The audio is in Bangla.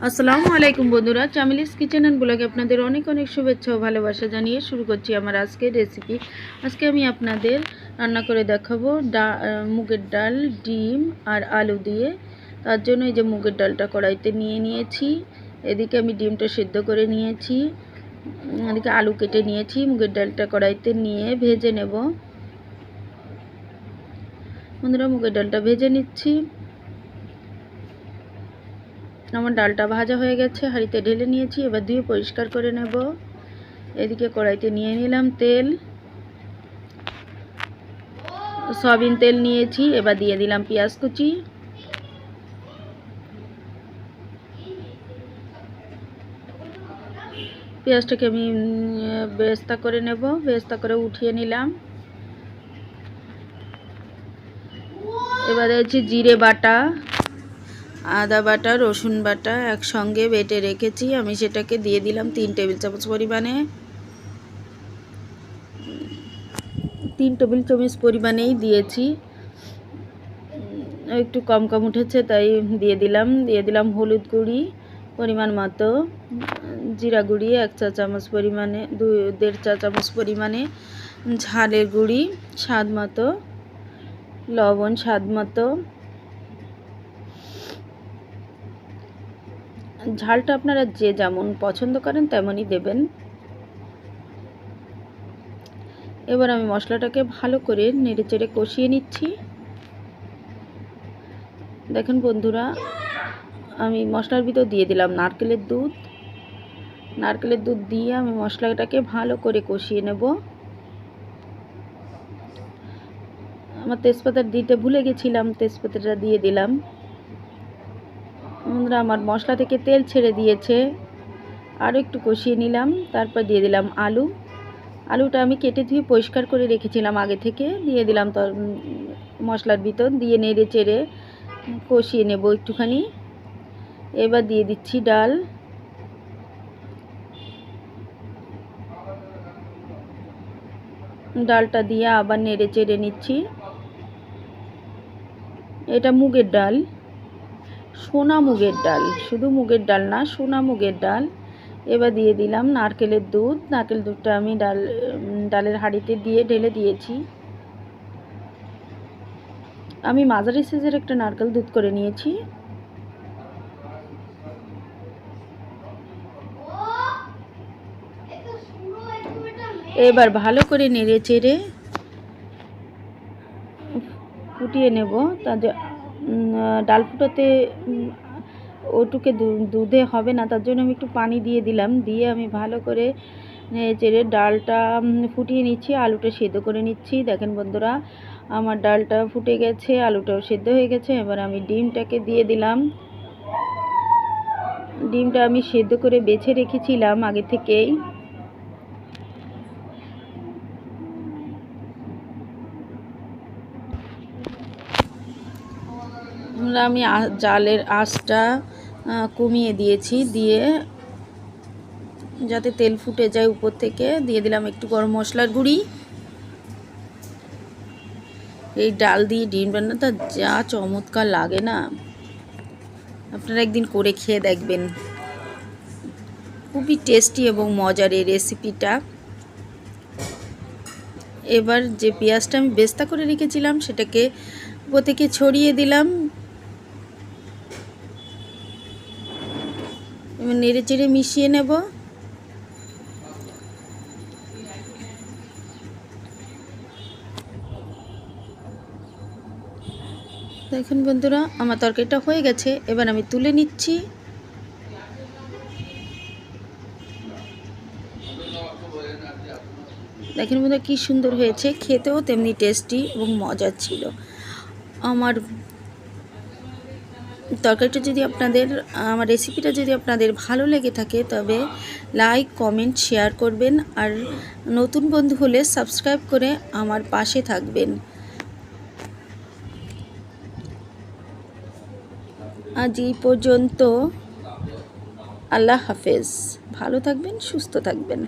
আসসালামু আলাইকুম বন্ধুরা, চামিলিস কিচেন অ্যান্ড ব্লগে আপনাদের অনেক অনেক শুভেচ্ছা ও ভালোবাসা জানিয়ে শুরু করছি আমার আজকের রেসিপি। আজকে আমি আপনাদের রান্না করে দেখাবো মুগের ডাল, ডিম আর আলু দিয়ে। তার জন্য এই যে মুগের ডালটা কড়াইতে নিয়ে নিয়েছি, এদিকে আমি ডিমটা সেদ্ধ করে নিয়েছি, এদিকে আলু কেটে নিয়েছি। মুগের ডালটা কড়াইতে নিয়ে ভেজে নেব। বন্ধুরা, মুগের ডালটা ভেজে নিচ্ছি। আমার ডালটা ভাজা হয়ে গেছে, হাঁড়িতে ঢেলে নিয়েছি। এবার ধুয়ে পরিষ্কার করে নেব। এদিকে কড়াইতে নিয়ে নিলাম তেল, সয়াবিন তেল নিয়েছি। এবার দিয়ে দিলাম পেঁয়াজ কুচি, পেঁয়াজটাকে আমি বেরেস্তা করে নেব। বেরেস্তা করে উঠিয়ে নিলাম। এবার হচ্ছে জিরে বাটা, আদা বাটা, রসুন বাটা একসঙ্গে বেটে রেখেছি আমি, সেটাকে দিয়ে দিলাম 3 টেবিল চামচ পরিমাণে। 3 টেবিল চামচ পরিমাণেই দিয়েছি, একটু কম কম উঠেছে তাই দিয়ে দিলাম হলুদ গুঁড়ি পরিমাণ মতো, জিরা গুঁড়ি 1 চা চামচ পরিমাণে, 1.5 চা চামচ পরিমাণে, ঝালের গুঁড়ি স্বাদ মতো, লবণ স্বাদ মতো। ঝালটা আপনারা যে যেমন পছন্দ করেন তেমনই দেবেন। এবার আমি মশলাটাকে ভালো করে নেড়েচেড়ে কষিয়ে নিচ্ছি। দেখেন বন্ধুরা, আমি মশলার ভিতর দিয়ে দিলাম নারকেলের দুধ দিয়ে আমি মশলাটাকে ভালো করে কষিয়ে নেব। আমার তেজপাতা দিতে ভুলে গেছিলাম, তেজপাতাটা দিয়ে দিলাম। বন্ধুরা, আমার মশলা থেকে তেল ছেড়ে দিয়েছে, আরও একটু কষিয়ে নিলাম। তারপর দিয়ে দিলাম আলুটা আমি কেটে ধুয়ে পরিষ্কার করে রেখেছিলাম আগে থেকে, দিয়ে দিলাম মশলার ভিতর, দিয়ে নেড়ে চেড়ে কষিয়ে নেব একটুখানি। এবার দিয়ে দিচ্ছি ডালটা দিয়ে আবার নেড়ে চেড়ে নিচ্ছি। এটা মুগের ডাল, সোনা মুগের ডাল, শুধু মুগের ডাল না, সোনা মুগের ডাল। এবার দিয়ে দিলাম নারকেলের দুধটা আমি ডালের হাঁড়িতে দিয়ে ঢেলে দিয়েছি। আমি মাঝারি সাইজের একটা নারকেল দুধ করে নিয়েছি। এবার ভালো করে নেড়ে চেড়ে ফুটিয়ে নেব। ডাল ফুটাতে ওটুকে দুধে হবে না, তার জন্য আমি একটু পানি দিয়ে দিলাম। দিয়ে আমি ভালো করে নেড়ে চেড়ে ডালটা ফুটিয়ে নিচ্ছি, আলুটা সেদ্ধ করে নিচ্ছি। দেখেন বন্ধুরা, আমার ডালটা ফুটে গেছে, আলুটাও সেদ্ধ হয়ে গেছে। এবার আমি ডিমটাকে দিয়ে দিলাম। ডিমটা আমি সেদ্ধ করে বেছে রেখেছিলাম আগে থেকেই। আমি জালের আঁচটা কমিয়ে দিয়েছি, দিয়ে যাতে তেল ফুটে যায় উপর থেকে দিয়ে দিলাম একটু গরম মশলার গুঁড়ি। এই ডাল দিয়ে ডিম রান্নাটা যা চমৎকার লাগে না, আপনারা একদিন করে খেয়ে দেখবেন। খুবই টেস্টি এবং মজার এই রেসিপিটা। এবার যে পেঁয়াজটা আমি বেরেস্তা করে রেখেছিলাম সেটাকে উপর থেকে ছড়িয়ে দিলাম। এবার নেড়ে চেড়ে মিশিয়ে নেব। দেখুন বন্ধুরা, আমার তরকারিটা হয়ে গেছে, এবার আমি তুলে নিচ্ছি। দেখেন বন্ধুরা, কি সুন্দর হয়েছে, খেতেও তেমনি টেস্টি এবং মজার ছিল। আমার তরকারিটা যদি আমার রেসিপিটা যদি আপনাদের ভালো লেগে থাকে তবে লাইক, কমেন্ট, শেয়ার করবেন। আর নতুন বন্ধু হলে সাবস্ক্রাইব করে আমার পাশে থাকবেন। আজ এই পর্যন্ত, আল্লাহ হাফেজ। ভালো থাকবেন, সুস্থ থাকবেন।